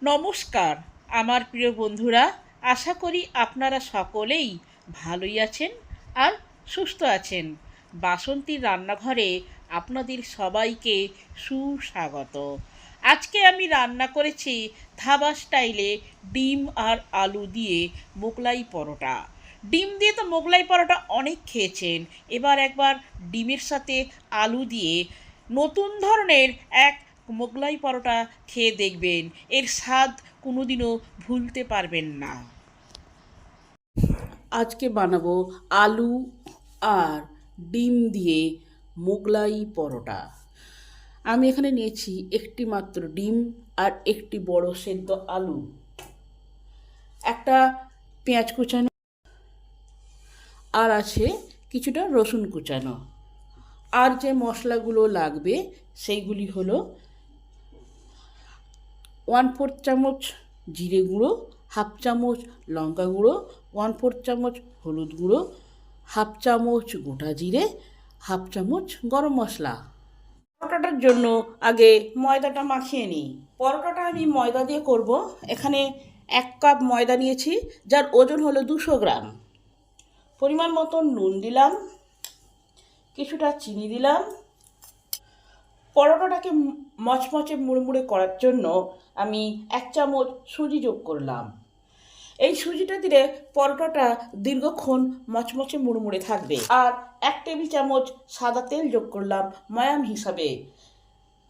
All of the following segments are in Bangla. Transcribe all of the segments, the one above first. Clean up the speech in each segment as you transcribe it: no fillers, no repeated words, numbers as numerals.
নমস্কার আমার প্রিয় বন্ধুরা, আশা করি আপনারা সকলেই ভালোই আছেন আর সুস্থ আছেন। বাসন্তীর রান্নাঘরে আপনাদের সবাইকে সুস্বাগত। আজকে আমি রান্না করেছি ধাবা স্টাইলে ডিম আর আলু দিয়ে মোগলাই পরোটা। ডিম দিয়ে তো মোগলাই পরোটা অনেক খেয়েছেন, এবার একবার ডিমের সাথে আলু দিয়ে নতুন ধরনের এক মোগলাই পরোটা খেয়ে দেখবেন, এর স্বাদ কোনোদিনও ভুলতে পারবেন না। আজকে বানাবো আলু আর ডিম দিয়ে মোগলাই পরোটা। আমি এখানে নিয়েছি একটি মাত্র ডিম আর একটি বড় সেদ্ধ আলু, একটা পেঁয়াজ কুচানো, আর আছে কিছুটা রসুন কুচানো। আর যে মশলাগুলো লাগবে সেইগুলি হলো 1/4 চামচ জিরে গুঁড়ো, 1/2 চামচ লঙ্কা গুঁড়ো, 1/4 চামচ হলুদ গুঁড়ো, 1/2 চামচ গোটা জিরে, 1/2 চামচ গরম মশলা। পরোটাটার জন্য আগে ময়দাটা মাখিয়ে নিই। পরোটাটা আমি ময়দা দিয়ে করব। এখানে 1 কাপ ময়দা নিয়েছি, যার ওজন হলো 200 গ্রাম। পরিমাণ মতন নুন দিলাম, কিছুটা চিনি দিলাম। পরোটাটাকে মচমচে মুড়মুড়ে করার জন্য আমি 1 চামচ সুজি যোগ করলাম। এই সুজিটা দিলে পরোটাটা দীর্ঘক্ষণ মচমচে মুড়মুড়ে থাকবে। আর 1 টেবিল চামচ সাদা তেল যোগ করলাম ময়াম হিসাবে।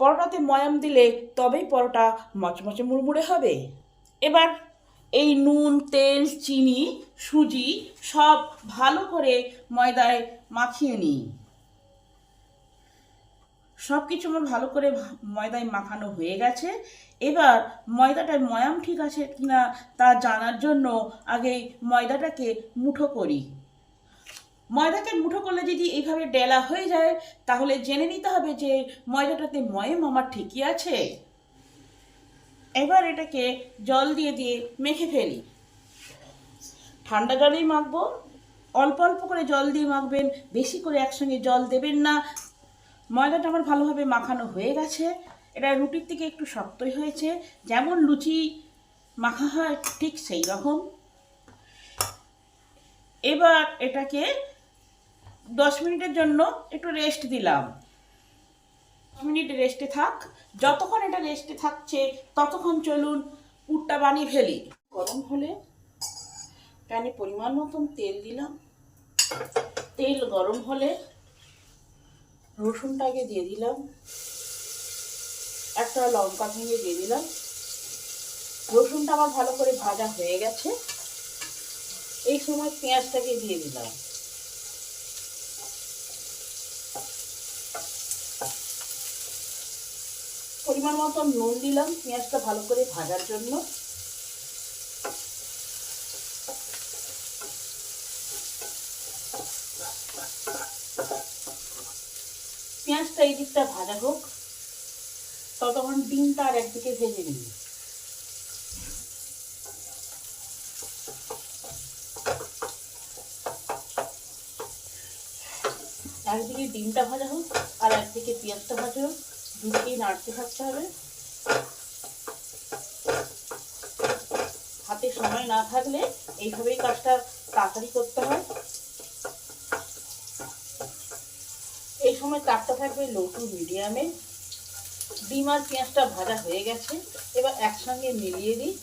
পরোটাতে ময়াম দিলে তবেই পরোটা মচমচে মুড়মুড়ে হবে। এবার এই নুন, তেল, চিনি, সুজি সব ভালো করে ময়দায় মাখিয়ে নিই। সব কিছু আমার ভালো করে ময়দায় মাখানো হয়ে গেছে। এবার ময়দাটায় ময়াম ঠিক আছে কিনা তা জানার জন্য আগে ময়দাটাকে মুঠো করি। ময়দাকে মুঠো করলে যদি এইভাবে ডেলা হয়ে যায়, তাহলে জেনে নিতে হবে যে ময়দাটাতে ময়াম আমার ঠিকই আছে। এবার এটাকে জল দিয়ে দিয়ে মেখে ফেলি। ঠান্ডা জলেই মাখবো, অল্প অল্প করে জল দিয়ে মাখবেন, বেশি করে একসঙ্গে জল দেবেন না। ময়দাটা আমার ভালোভাবে মাখানো হয়ে গেছে। এটা রুটির থেকে একটু শক্তই হয়েছে, যেমন লুচি মাখা হয় ঠিক সেই রকম। এবার এটাকে 10 মিনিটের জন্য একটু রেস্ট দিলাম। 10 মিনিট রেস্টে থাক। যতক্ষণ এটা রেস্টে থাকছে ততক্ষণ চলুন পুরটা বানিয়ে ফেলি। গরম হলে প্যানে পরিমাণ মতন তেল দিলাম। তেল গরম হলে রসুনটাকে দিয়ে দিলাম, একটা লঙ্কা ভেঙে দিয়ে দিলাম। রসুনটা আমার ভালো করে ভাজা হয়ে গেছে। এই সময় পেঁয়াজটাকে দিয়ে দিলাম। পরিমাণ মতো নুন দিলাম পেঁয়াজটা ভালো করে ভাজার জন্য। পেঁয়াজটা এই দিকটা ভাজা হোক, ততক্ষণ ডিমটা আর একদিকে ভেজে নিই। একদিকে ডিমটা ভাজা হোক আর একদিকে পেঁয়াজটা ভাজা হোক, দুদিকেই নাড়তে থাকতে হবে। হাতে সময় না থাকলে এইভাবেই কাজটা তাড়াতাড়ি করতে হয়। এই সময় তাপটা থাকবে লো টু মিডিয়ামে। ডিম আর পেঁয়াজটা ভাজা হয়ে গেছে, এবার একসঙ্গে মিলিয়ে দিই।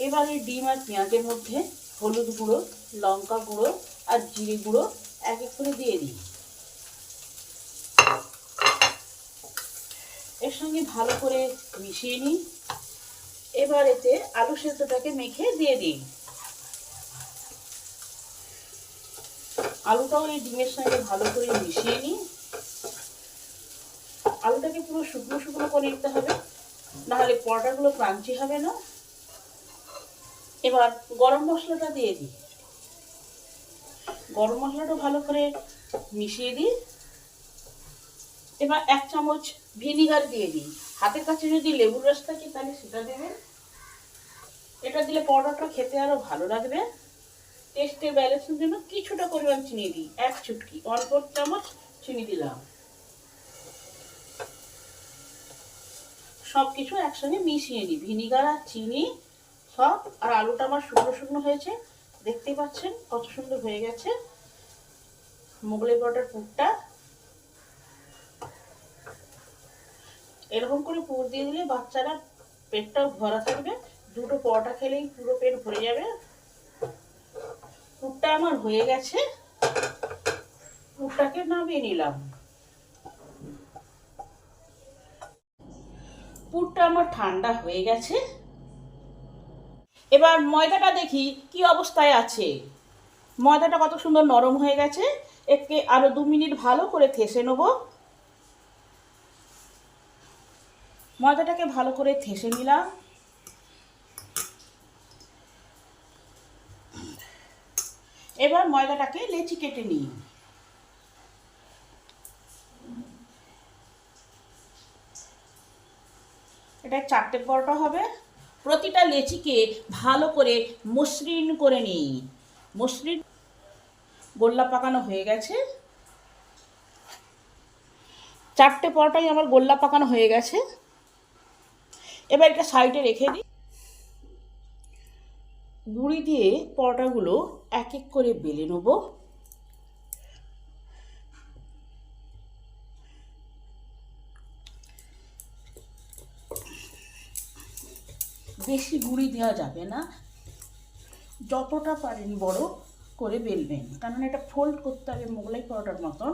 এবার এই ডিম আর পেঁয়াজের মধ্যে হলুদ গুঁড়ো, লঙ্কা গুঁড়ো আর জিরে গুঁড়ো এক এক করে দিয়ে দিই। এর সঙ্গে ভালো করে মিশিয়ে নিই। এবার এতে আলু সেদ্ধটাকে মেখে দিয়ে দিই। আলুটাও এই ডিমের সঙ্গে ভালো করে মিশিয়ে নিই। আলুটাকে পুরো শুকনো শুকনো করে নিতে হবে, নাহলে পরোটাগুলো ক্রাঞ্চি হবে না। এবার গরম মশলাটা দিয়ে দিই। গরম মশলাটা ভালো করে মিশিয়ে দিই। এবার 1 চামচ ভিনিগার দিয়ে দিই। হাতের কাছে যদি লেবুর রস থাকে তাহলে সেটা দেবেন। এটা দিলে পরোটাটা খেতে আরো ভালো লাগবে। টেস্টের ব্যালেন্সের জন্য কিছুটা পরিমাণ চিনি দিই, 1 চুটকি 1/4 চামচ চিনি দিলাম। সব কিছু একসঙ্গে মিশিয়ে নিই, ভিনিগার আর চিনি সব। আর আলুটা আমার শুকনো শুকনো হয়েছে, দেখতেই পাচ্ছেন কত সুন্দর হয়ে গেছে মোগলাই পরোটার পুরটা। এরকম করে পুর দিয়ে দিলে বাচ্চারা পেটটাও ভরা থাকবে, দুটো পরোটা খেলেই পুরো পেট ভরে যাবে। পুরটা আমার হয়ে গেছে, পুরটাকে নামিয়ে নিলাম। পুরটা আমার ঠান্ডা হয়ে গেছে। এবার ময়দাটা দেখি কি অবস্থায় আছে। ময়দাটা কত সুন্দর নরম হয়ে গেছে। একে আরো 2 মিনিট ভালো করে থেসে নেব। ময়দাটাকে ভালো করে থেসে নিলাম। এবার ময়দাটাকে লেচি কেটে নিই। এটা 4টে পরোটা হবে। প্রতিটা লেচিকে ভালো করে মসৃণ করে নিই। মসৃণ গোল্লা পাকানো হয়ে গেছে। 4টে পরোটাই আমার গোল্লা পাকানো হয়ে গেছে। এবার এটা সাইডে রেখে দিই। গুঁড়ি দিয়ে পরোটাগুলো এক এক করে বেলে নেব। বেশি গুঁড়ি দেওয়া যাবে না, যতটা পারেন বড় করে বেলবেন, কারণ এটা ফোল্ড করতে হবে মোগলাই পরোটার মতন।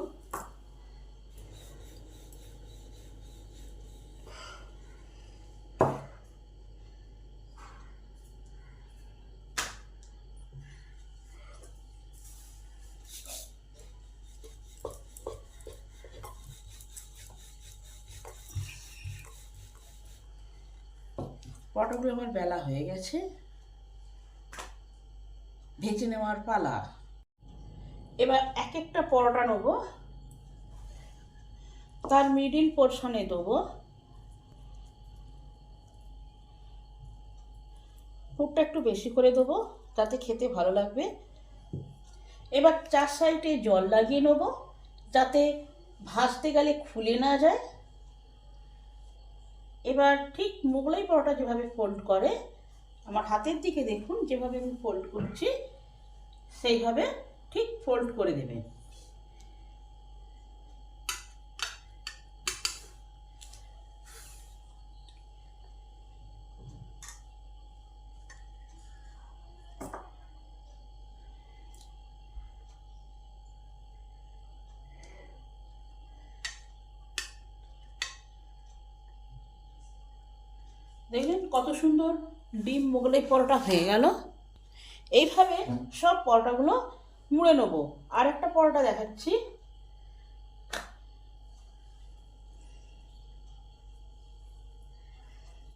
পরোটাগুলো আমার বেলা হয়ে গেছে, ভেজে নেওয়ার পালা। এবার এক একটা পরোটা নেব, তার মিডিল পোর্শনে দেবো। পুরটা একটু বেশি করে দেবো, তাতে খেতে ভালো লাগবে। এবার 4 সাইডে জল লাগিয়ে নেব, যাতে ভাজতে গেলে খুলে না যায়। এবার ঠিক মোগলাই পরোটা যেভাবে ফোল্ড করে, আমার হাতের দিকে দেখুন, যেভাবে আমি ফোল্ড করছি সেইভাবে ঠিক ফোল্ড করে দেবেন। দেখলেন কত সুন্দর ডিম মোগলাই পরোটা হয়ে গেল। এইভাবে সব পরোটাগুলো মুড়ে নেব। আর একটা পরোটা দেখাচ্ছি।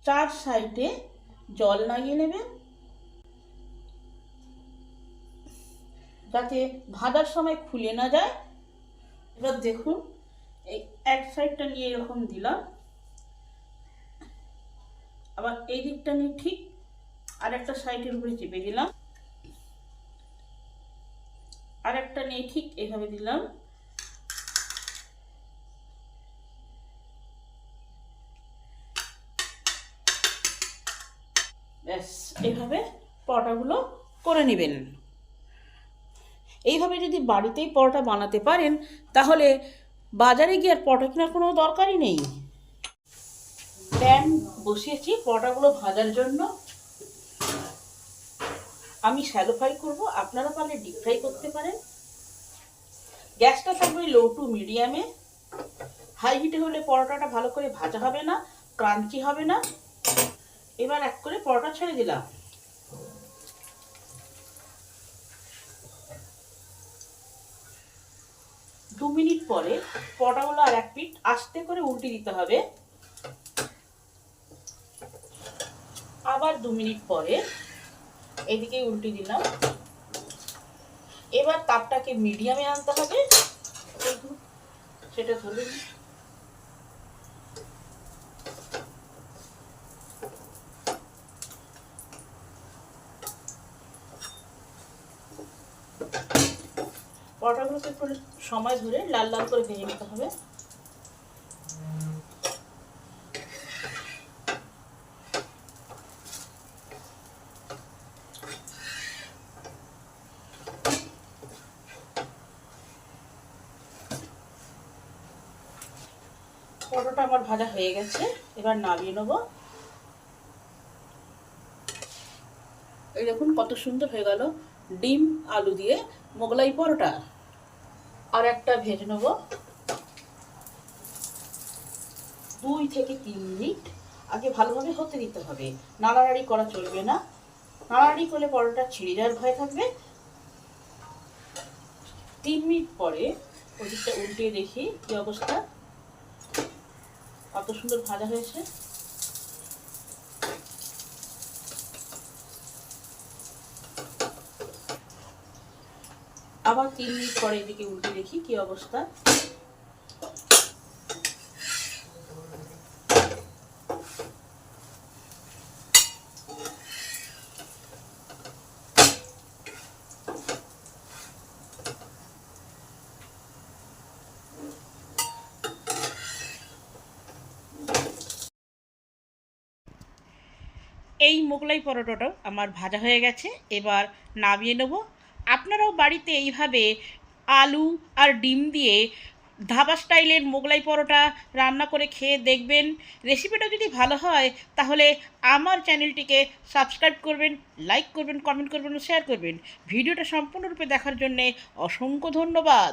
চার সাইডে জল লাগিয়ে নেবেন, যাতে ভাজার সময় খুলে না যায়। এবার দেখুন, এই এক সাইডটা নিয়ে এরকম দিলাম, আবার এই দিকটা নিয়ে ঠিক আর একটা সাইডের উপরে চেপে দিলাম, আর একটা নিয়ে ঠিক এইভাবে দিলাম। ব্যাস, এইভাবে পরোটাগুলো করে নেবেন। এইভাবে যদি বাড়িতেই পরোটা বানাতে পারেন, তাহলে বাজারে গিয়ে আর পরোটা কেনার কোনো দরকারই নেই। প্যান বসিয়েছি পরোটাগুলো ভাজার জন্য। আমি শ্যালো ফ্রাই করবো, আপনারা পারলে ডিপ ফ্রাই করতে পারেন। গ্যাসটা থাকবে লো টু মিডিয়ামে। হাই হিটে হলে পরোটাটা ভালো করে ভাজা হবে না, ক্রাঞ্চি হবে না। এবার এক করে পরোটা ছেড়ে দিলাম। দু মিনিট পরে পরোটাগুলো আর এক পিঠ আস্তে করে উল্টে দিতে হবে। আবার 2 মিনিট পরে এদিকে উল্টে দিলাম। এবার তাপটাকে মিডিয়ামে আনতে হবে। সেটা ধরে পরোটাগুলোকে একটু সময় ধরে লাল লাল করে ভেজে নিতে হবে। পরোটা আমার ভাজা হয়ে গেছে, এবার নামিয়ে নেব। এই দেখুন কত সুন্দর হয়ে গেল ডিম আলু দিয়ে মোগলাই পরোটা। আর একটা ভেজে নেব 2 থেকে 3 মিনিট। আগে ভালোভাবে হতে দিতে হবে, নাড়ানাড়ি করা চলবে না। নাড়ানাড়ি করলে পরোটা ছিঁড়ে যাওয়ার ভয় থাকবে। 3 মিনিট পরে ওদিকটা উল্টিয়ে দেখি কি অবস্থা, কত সুন্দর ভাজা হয়েছে। আবার 3 মিনিট পরে এদিকে উল্টে দেখি কি অবস্থা। এই মোগলাই পরোটাটাও আমার ভাজা হয়ে গেছে, এবার নামিয়ে নেব। আপনারাও বাড়িতে এইভাবে আলু আর ডিম দিয়ে ধাবা স্টাইলের মোগলাই পরোটা রান্না করে খেয়ে দেখবেন। রেসিপিটা যদি ভালো হয় তাহলে আমার চ্যানেলটিকে সাবস্ক্রাইব করবেন, লাইক করবেন, কমেন্ট করবেন ও শেয়ার করবেন। ভিডিওটা সম্পূর্ণরূপে দেখার জন্যে অসংখ্য ধন্যবাদ।